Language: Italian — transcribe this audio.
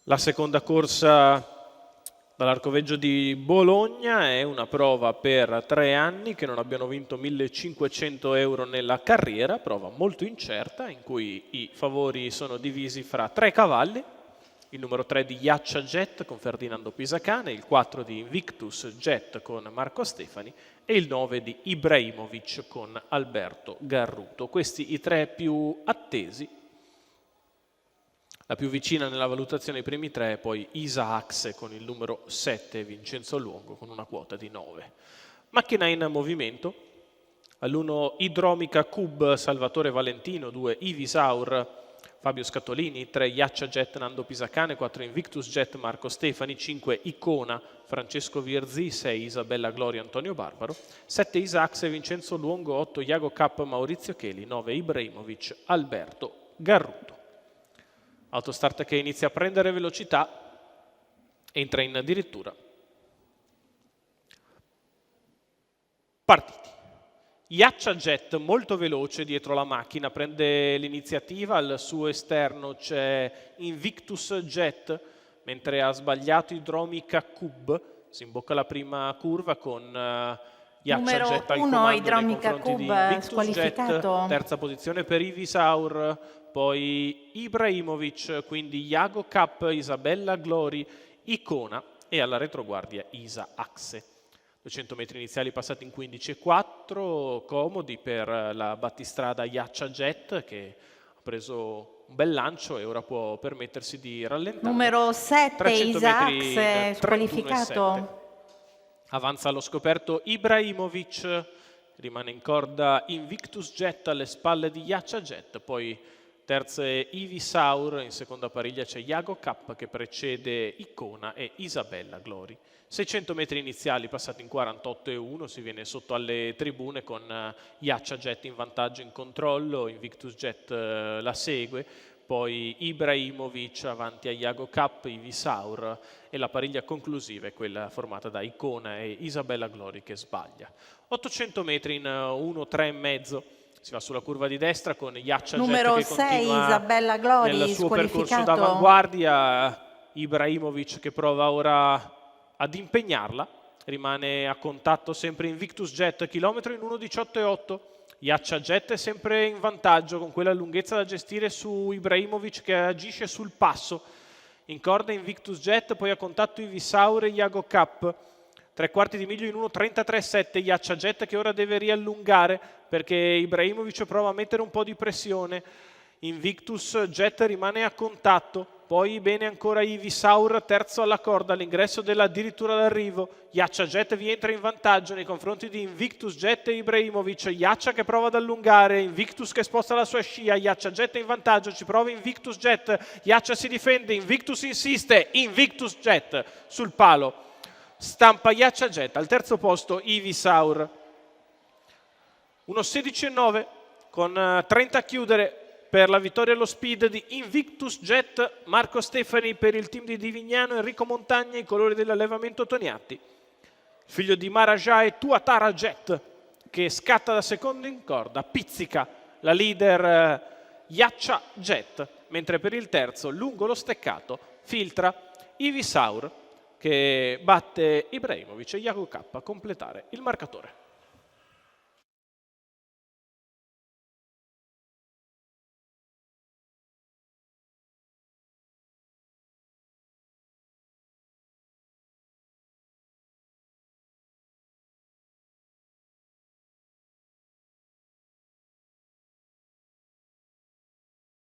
La seconda corsa dall'Arcoveggio di Bologna è una prova per 3 anni che non abbiano vinto 1.500 euro nella carriera, prova molto incerta in cui i favori sono divisi fra 3 cavalli, il numero 3 di Yaccia Jet con Ferdinando Pisacane, il 4 di Invictus Jet con Marco Stefani e il 9 di Ibrahimovic con Alberto Garruto. Questi i 3 più attesi. La più vicina nella valutazione ai primi 3 è poi Isa Axe con il numero 7 Vincenzo Luongo con una quota di 9. Macchina in movimento. All'1 Idromica Cub Salvatore Valentino, 2 Ivisaur Fabio Scatolini, 3 Yaccia Jet Nando Pisacane, 4 Invictus Jet Marco Stefani, 5 Icona Francesco Virzi, 6 Isabella Gloria Antonio Barbaro, 7 Isaxe Vincenzo Luongo, 8 Iago K Maurizio Cheli, 9 Ibrahimovic Alberto Garruto. Autostart che inizia a prendere velocità, entra in addirittura. Partiti. Yaccia Jet molto veloce dietro la macchina, prende l'iniziativa, al suo esterno c'è Invictus Jet, mentre ha sbagliato Idromica Cub, si imbocca la prima curva con Yaccia Jet al comando nei confronti di Invictus Jet, terza posizione per Ivisaur, poi Ibrahimovic, quindi Iago K, Isabella Glori, Icona e alla retroguardia Isa Axe. 200 metri iniziali passati in 15,4, comodi per la battistrada Yaccia Jet che ha preso un bel lancio e ora può permettersi di rallentare. Numero 7 Isa Axe squalificato. Avanza allo scoperto Ibrahimovic, rimane in corda Invictus Jet alle spalle di Yaccia Jet, poi terze Ivisaur, in seconda pariglia c'è Iago K che precede Icona e Isabella Glori. 600 metri iniziali passati in 48,1, si viene sotto alle tribune con Yaccia Jet in vantaggio in controllo, Invictus Jet la segue, poi Ibrahimovic avanti a Iago K, Ivisaur e la pariglia conclusiva è quella formata da Icona e Isabella Glori che sbaglia. 800 metri in 1,3,5. Si va sulla curva di destra con Yaccia Jet che 6, Isabella Glori, nel suo percorso d'avanguardia, Ibrahimovic che prova ora ad impegnarla, rimane a contatto sempre Invictus Jet, chilometro in 1,18,8. Yaccia Jet è sempre in vantaggio con quella lunghezza da gestire su Ibrahimovic che agisce sul passo. In corda Invictus Jet, poi a contatto Ivisaur e Iago K. 3/4 di miglio in 1,33,7, Yaccia Jet che ora deve riallungare perché Ibrahimovic prova a mettere un po' di pressione. Invictus Jet rimane a contatto, poi bene ancora Ivisaur, terzo alla corda, all'ingresso addirittura d'arrivo. Yaccia Jet vi entra in vantaggio nei confronti di Invictus Jet e Ibrahimovic. Yaccia che prova ad allungare, Invictus che sposta la sua scia, Yaccia Jet in vantaggio, ci prova Invictus Jet, Yaccia si difende, Invictus insiste, Invictus Jet sul palo. Stampa Yaccia Jet, al terzo posto Ivisaur. 1,16,9 con 30 a chiudere per la vittoria allo speed di Invictus Jet, Marco Stefani per il team di Divignano, Enrico Montagna, i colori dell'allevamento Toniatti. Figlio di Marajà e Tuatara Jet che scatta da secondo in corda, pizzica la leader Yaccia Jet, mentre per il terzo, lungo lo steccato, filtra Ivisaur che batte Ibrahimovic e Iago K a completare il marcatore.